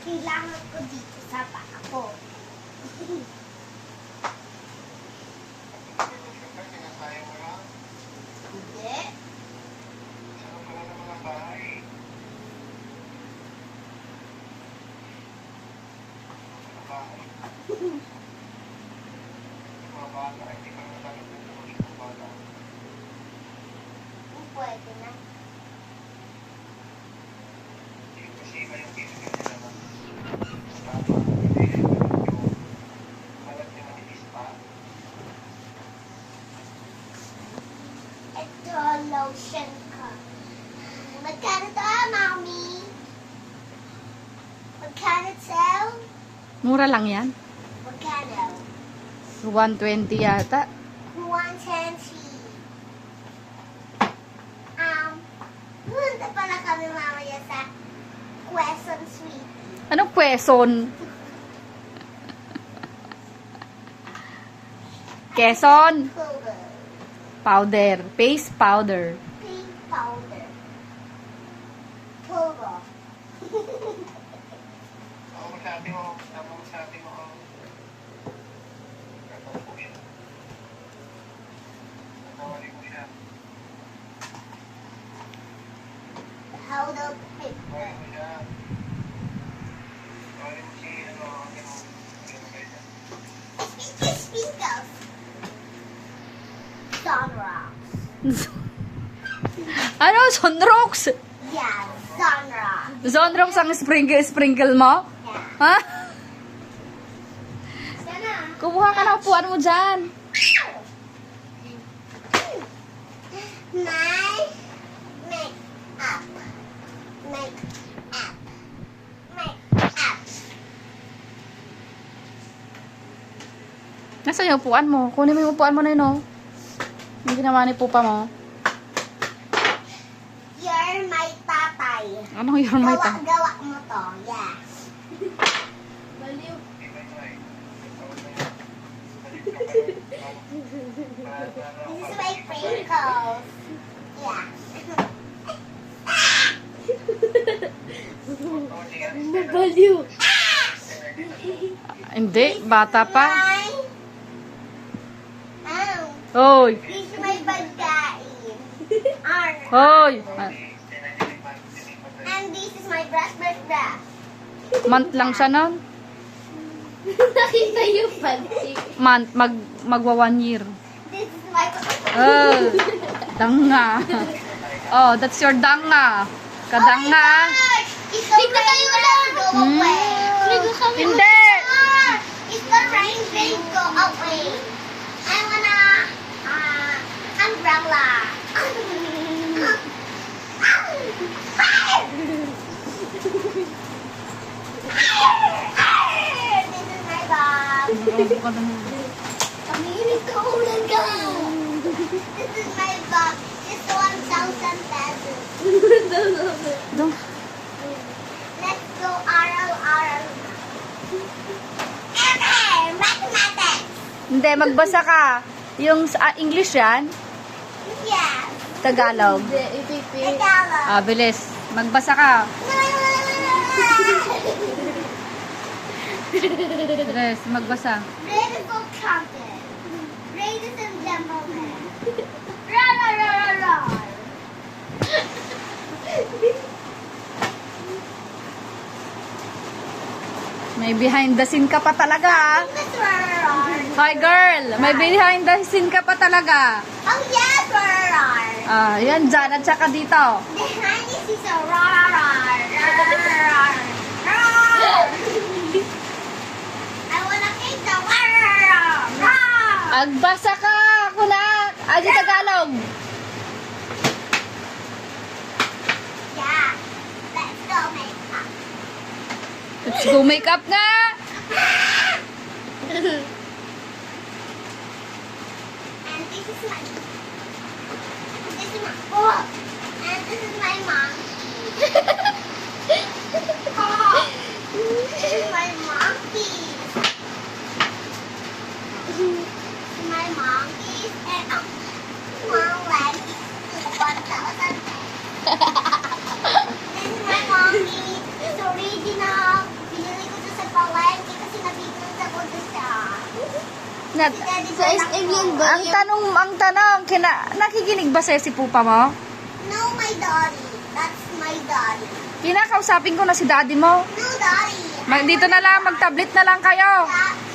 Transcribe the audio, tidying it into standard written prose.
kailangan ko dito sa paa ko. Hindi. Pwede na. Ito, lotion ko. Magkano to, Mami? Magkano to? Mura lang yan. Magkano? 120 yata. 120. Punta pala kami mamaya sa Quezon Sweet. Anong Quezon? Quezon. Powder. Powder. Face powder. Pink powder. Puro. Powder paper. Sprinkles. Sunrocks. Ano? Sunrocks? Yeah, sunrocks. Sunrocks ang sprinkle mo? Yeah. Ha? Sana. Kumuha ka ng upuan mo dyan. My make up. Make up. Make up. Nasaan yung upuan mo? Kunin mo yung upuan mo na yun, oh. Yung ginawa ni pupa mo. You're my tatay. Anong yung may ta? Gawa mo to. Yeah. Baliw. This is my sprinkles. Yeah. Mabaliw. Hindi, bata pa. Oh, Hoy! this is my pagkain. Arr. Hoy! And this is my brush. Month lang siya nun. Nakita yung panty. Month, magwa 1 year. This is my Oh, danga. Oh, that's your danga. Kadanga. Ito kayo lang go away. Hindi. It's the rain go away. I wanna umbrella. This is my dog. Pamirin ko ulan ka. This is my dog. It's 1,000 pesos. Let's go aral. Okay, mathematics. Hindi, magbasa ka. Yung English yan, Yes. Tagalog. Tagalog. Ah, bilis. Magbasa ka. Bilis, magbasa. Ladies and gentlemen. Ladies and gentlemen. Ra. May behind the scene ka pa talaga, ah. This is ra. Hi, girl. May behind the scene ka pa talaga. Oh yes, ra. Ah, yan dyan at saka dito. Behind this is a ra. I wanna eat the ra. Agbasa ka, kunak. Adi Tagalog. Yeah. Let's go make up. Let's go make up nga. And this is my oh, and this is my mom. Oh, this is my monkey. My monkeys and one leg is 1,000. This is my monkey. It's original. Na, Si Daddy Sa SM yan ba? ang tanong, nakikinig ba sa'yo si pupa mo? No, my daddy. That's my daddy. Kinakausapin ko na si daddy mo. No, daddy. Dito na lang, mag-tablet na lang kayo. That,